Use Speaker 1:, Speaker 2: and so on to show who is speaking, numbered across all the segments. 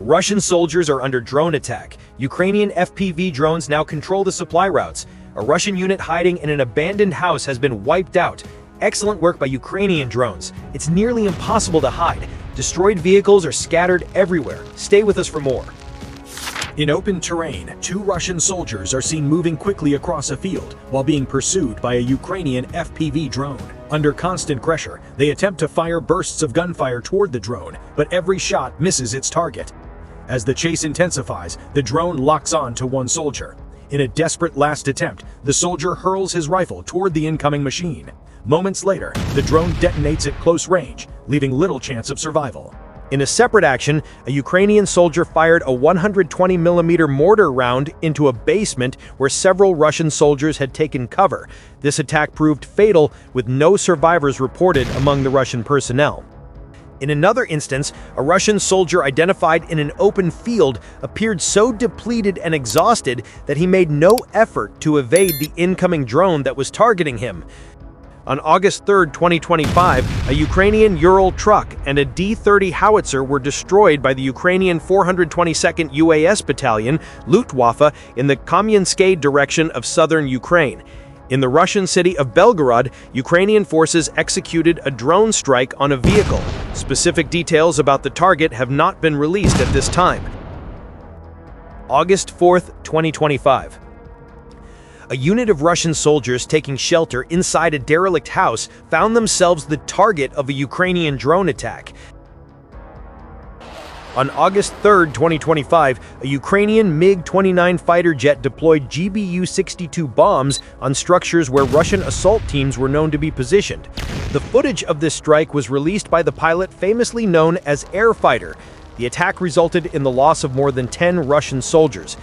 Speaker 1: Russian soldiers are under drone attack. Ukrainian FPV drones now control the supply routes. A Russian unit hiding in an abandoned house has been wiped out. Excellent work by Ukrainian drones. It's nearly impossible to hide. Destroyed vehicles are scattered everywhere. Stay with us for more.
Speaker 2: In open terrain, 2 Russian soldiers are seen moving quickly across a field while being pursued by a Ukrainian FPV drone. Under constant pressure, they attempt to fire bursts of gunfire toward the drone, but every shot misses its target. As the chase intensifies, the drone locks on to one soldier. In a desperate last attempt, the soldier hurls his rifle toward the incoming machine. Moments later, the drone detonates at close range, leaving little chance of survival.
Speaker 1: In a separate action, a Ukrainian soldier fired a 120mm mortar round into a basement where several Russian soldiers had taken cover. This attack proved fatal, with no survivors reported among the Russian personnel. In another instance, a Russian soldier identified in an open field appeared so depleted and exhausted that he made no effort to evade the incoming drone that was targeting him. On August 3, 2025, a Ukrainian Ural truck and a D-30 howitzer were destroyed by the Ukrainian 422nd UAS Battalion, Luftwaffe, in the Kamyanske direction of southern Ukraine. In the Russian city of Belgorod, Ukrainian forces executed a drone strike on a vehicle. Specific details about the target have not been released at this time. August 4, 2025. A unit of Russian soldiers taking shelter inside a derelict house found themselves the target of a Ukrainian drone attack. On August 3, 2025, a Ukrainian MiG-29 fighter jet deployed GBU-62 bombs on structures where Russian assault teams were known to be positioned. The footage of this strike was released by the pilot famously known as Air Fighter. The attack resulted in the loss of more than 10 Russian soldiers.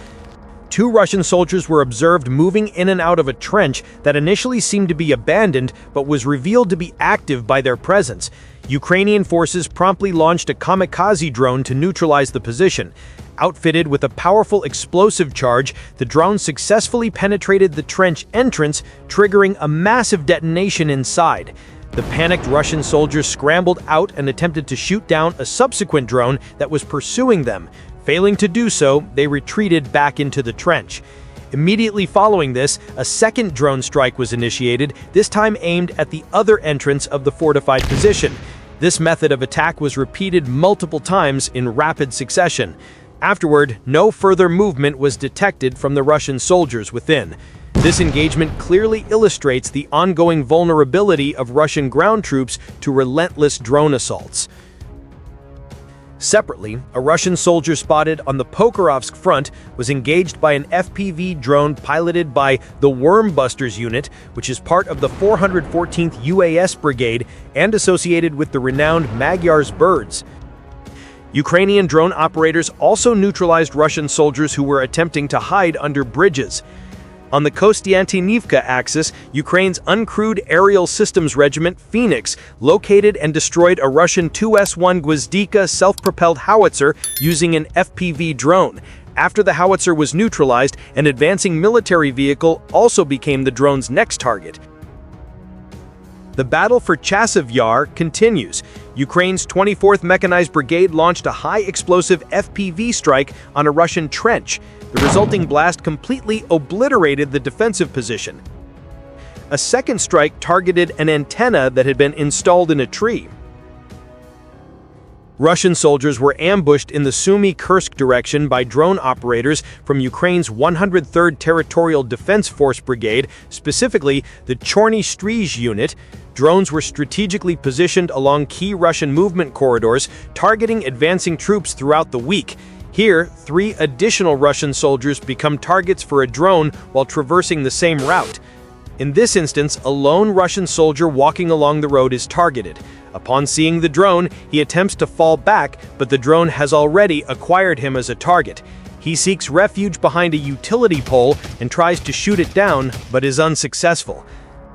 Speaker 1: 2 Russian soldiers were observed moving in and out of a trench that initially seemed to be abandoned but was revealed to be active by their presence. Ukrainian forces promptly launched a kamikaze drone to neutralize the position. Outfitted with a powerful explosive charge, the drone successfully penetrated the trench entrance, triggering a massive detonation inside. The panicked Russian soldiers scrambled out and attempted to shoot down a subsequent drone that was pursuing them. Failing to do so, they retreated back into the trench. Immediately following this, a second drone strike was initiated, this time aimed at the other entrance of the fortified position. This method of attack was repeated multiple times in rapid succession. Afterward, no further movement was detected from the Russian soldiers within. This engagement clearly illustrates the ongoing vulnerability of Russian ground troops to relentless drone assaults. Separately, a Russian soldier spotted on the Pokrovsk front was engaged by an FPV drone piloted by the Wormbusters unit, which is part of the 414th UAS Brigade and associated with the renowned Magyar's Birds. Ukrainian drone operators also neutralized Russian soldiers who were attempting to hide under bridges. On the Kostiantynivka axis, Ukraine's uncrewed aerial systems regiment Phoenix located and destroyed a Russian 2S-1 Gwizdika self-propelled howitzer using an FPV drone. After the howitzer was neutralized, an advancing military vehicle also became the drone's next target. The battle for Chasiv Yar continues. Ukraine's 24th Mechanized Brigade launched a high-explosive FPV strike on a Russian trench. The resulting blast completely obliterated the defensive position. A second strike targeted an antenna that had been installed in a tree. Russian soldiers were ambushed in the Sumy-Kursk direction by drone operators from Ukraine's 103rd Territorial Defense Force Brigade, specifically the Chorny Strizh unit. Drones were strategically positioned along key Russian movement corridors, targeting advancing troops throughout the week. Here, 3 additional Russian soldiers become targets for a drone while traversing the same route. In this instance, a lone Russian soldier walking along the road is targeted. Upon seeing the drone, he attempts to fall back, but the drone has already acquired him as a target. He seeks refuge behind a utility pole and tries to shoot it down, but is unsuccessful.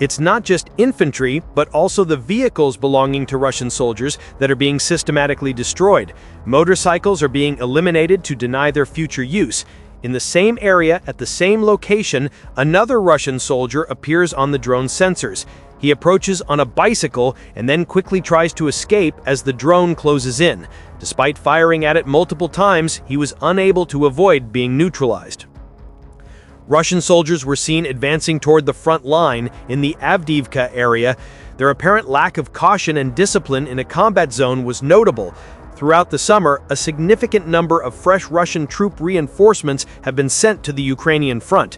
Speaker 1: It's not just infantry, but also the vehicles belonging to Russian soldiers that are being systematically destroyed. Motorcycles are being eliminated to deny their future use. In the same area, at the same location, another Russian soldier appears on the drone's sensors. He approaches on a bicycle and then quickly tries to escape as the drone closes in. Despite firing at it multiple times, he was unable to avoid being neutralized. Russian soldiers were seen advancing toward the front line in the Avdiivka area. Their apparent lack of caution and discipline in a combat zone was notable. Throughout the summer, a significant number of fresh Russian troop reinforcements have been sent to the Ukrainian front.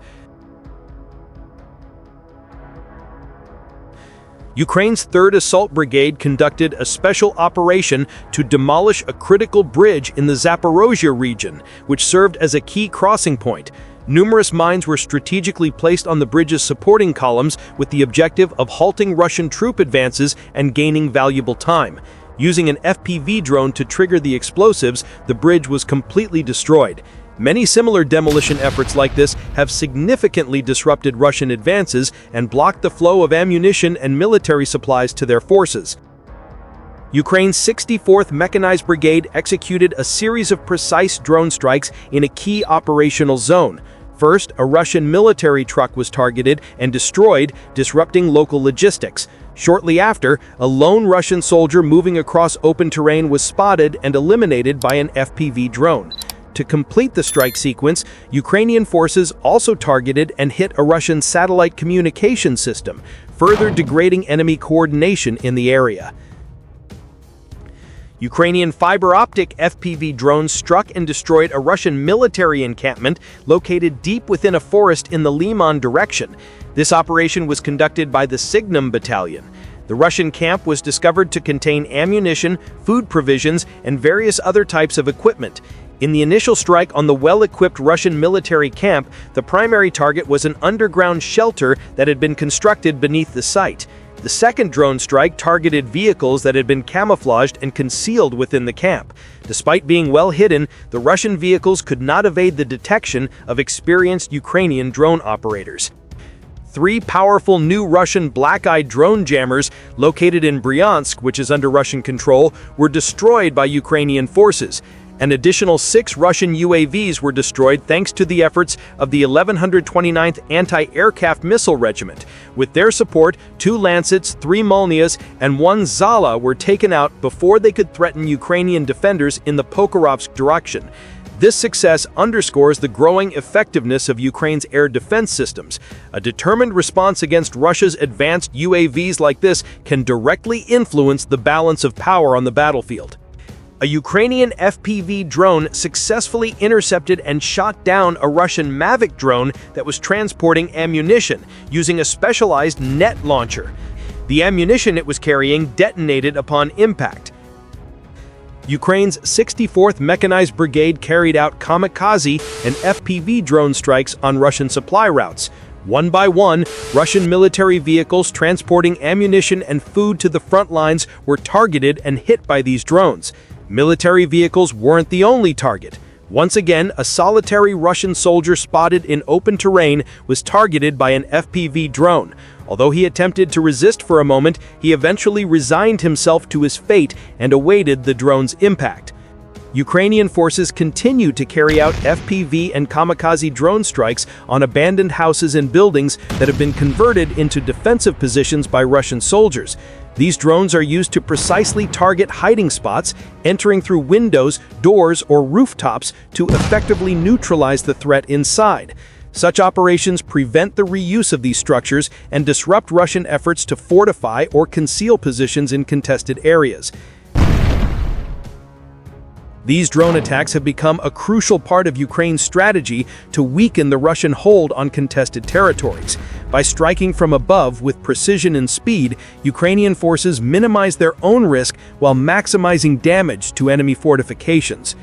Speaker 1: Ukraine's 3rd Assault Brigade conducted a special operation to demolish a critical bridge in the Zaporozhye region, which served as a key crossing point. Numerous mines were strategically placed on the bridge's supporting columns with the objective of halting Russian troop advances and gaining valuable time. Using an FPV drone to trigger the explosives, the bridge was completely destroyed. Many similar demolition efforts like this have significantly disrupted Russian advances and blocked the flow of ammunition and military supplies to their forces. Ukraine's 64th Mechanized Brigade executed a series of precise drone strikes in a key operational zone. First, a Russian military truck was targeted and destroyed, disrupting local logistics. Shortly after, a lone Russian soldier moving across open terrain was spotted and eliminated by an FPV drone. To complete the strike sequence, Ukrainian forces also targeted and hit a Russian satellite communication system, further degrading enemy coordination in the area. Ukrainian fiber-optic FPV drones struck and destroyed a Russian military encampment located deep within a forest in the Liman direction. This operation was conducted by the Signum Battalion. The Russian camp was discovered to contain ammunition, food provisions, and various other types of equipment. In the initial strike on the well-equipped Russian military camp, the primary target was an underground shelter that had been constructed beneath the site. The second drone strike targeted vehicles that had been camouflaged and concealed within the camp. Despite being well hidden, the Russian vehicles could not evade the detection of experienced Ukrainian drone operators. 3 powerful new Russian black-eye drone jammers located in Bryansk, which is under Russian control, were destroyed by Ukrainian forces. An additional 6 Russian UAVs were destroyed thanks to the efforts of the 1129th Anti-Aircraft Missile Regiment. With their support, 2 Lancets, 3 Molnias, and 1 Zala were taken out before they could threaten Ukrainian defenders in the Pokrovsk direction. This success underscores the growing effectiveness of Ukraine's air defense systems. A determined response against Russia's advanced UAVs like this can directly influence the balance of power on the battlefield. A Ukrainian FPV drone successfully intercepted and shot down a Russian Mavic drone that was transporting ammunition using a specialized net launcher. The ammunition it was carrying detonated upon impact. Ukraine's 64th Mechanized Brigade carried out kamikaze and FPV drone strikes on Russian supply routes. One by one, Russian military vehicles transporting ammunition and food to the front lines were targeted and hit by these drones. Military vehicles weren't the only target. Once again, a solitary Russian soldier spotted in open terrain was targeted by an FPV drone. Although he attempted to resist for a moment, he eventually resigned himself to his fate and awaited the drone's impact. Ukrainian forces continue to carry out FPV and kamikaze drone strikes on abandoned houses and buildings that have been converted into defensive positions by Russian soldiers. These drones are used to precisely target hiding spots, entering through windows, doors, or rooftops to effectively neutralize the threat inside. Such operations prevent the reuse of these structures and disrupt Russian efforts to fortify or conceal positions in contested areas. These drone attacks have become a crucial part of Ukraine's strategy to weaken the Russian hold on contested territories. By striking from above with precision and speed, Ukrainian forces minimize their own risk while maximizing damage to enemy fortifications.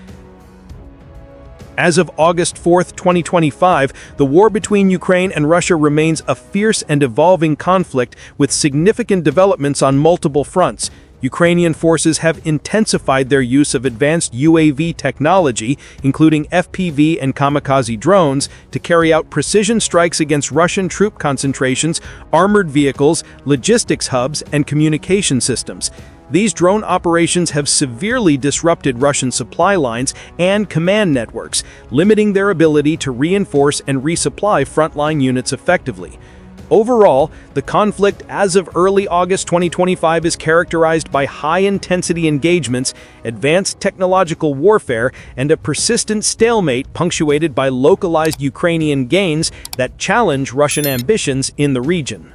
Speaker 1: As of August 4, 2025, the war between Ukraine and Russia remains a fierce and evolving conflict with significant developments on multiple fronts. Ukrainian forces have intensified their use of advanced UAV technology, including FPV and kamikaze drones, to carry out precision strikes against Russian troop concentrations, armored vehicles, logistics hubs, and communication systems.
Speaker 3: These drone operations have severely disrupted Russian supply lines and command networks, limiting their ability to reinforce and resupply frontline units effectively. Overall, the conflict as of early August 2025 is characterized by high-intensity engagements, advanced technological warfare, and a persistent stalemate punctuated by localized Ukrainian gains that challenge Russian ambitions in the region.